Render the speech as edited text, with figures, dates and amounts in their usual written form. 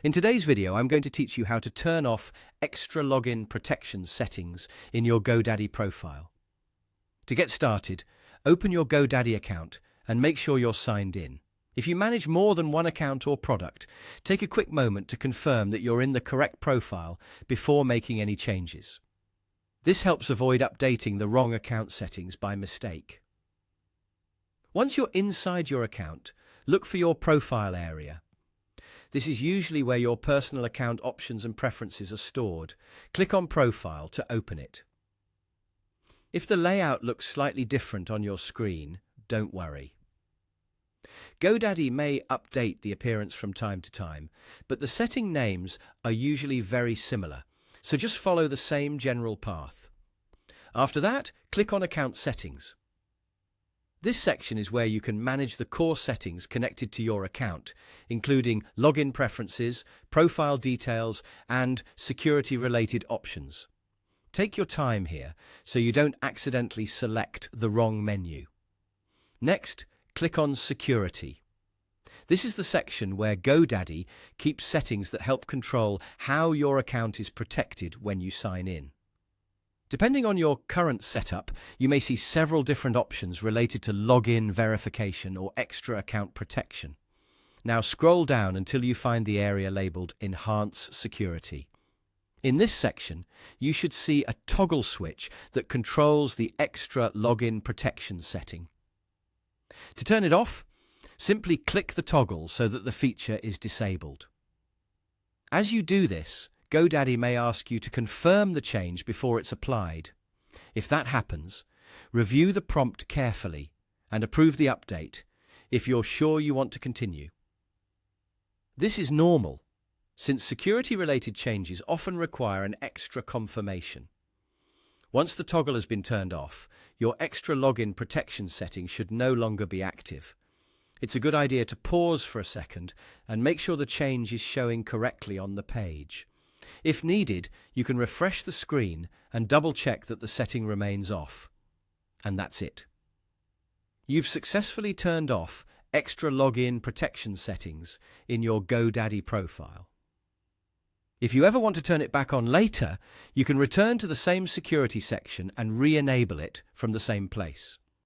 In today's video, I'm going to teach you how to turn off extra login protection settings in your GoDaddy profile. To get started, open your GoDaddy account and make sure you're signed in. If you manage more than one account or product, take a quick moment to confirm that you're in the correct profile before making any changes. This helps avoid updating the wrong account settings by mistake. Once you're inside your account, look for your profile area. This is usually where your personal account options and preferences are stored. Click on Profile to open it. If the layout looks slightly different on your screen, don't worry. GoDaddy may update the appearance from time to time, but the setting names are usually very similar, so just follow the same general path. After that, click on Account Settings. This section is where you can manage the core settings connected to your account, including login preferences, profile details, and security-related options. Take your time here so you don't accidentally select the wrong menu. Next, click on Security. This is the section where GoDaddy keeps settings that help control how your account is protected when you sign in. Depending on your current setup, you may see several different options related to login verification or extra account protection. Now scroll down until you find the area labeled Enhance Security. In this section, you should see a toggle switch that controls the extra login protection setting. To turn it off, simply click the toggle so that the feature is disabled. As you do this, GoDaddy may ask you to confirm the change before it's applied. If that happens, review the prompt carefully and approve the update if you're sure you want to continue. This is normal, since security-related changes often require an extra confirmation. Once the toggle has been turned off, your extra login protection setting should no longer be active. It's a good idea to pause for a second and make sure the change is showing correctly on the page. If needed, you can refresh the screen and double-check that the setting remains off. And that's it. You've successfully turned off extra login protection settings in your GoDaddy profile. If you ever want to turn it back on later, you can return to the same security section and re-enable it from the same place.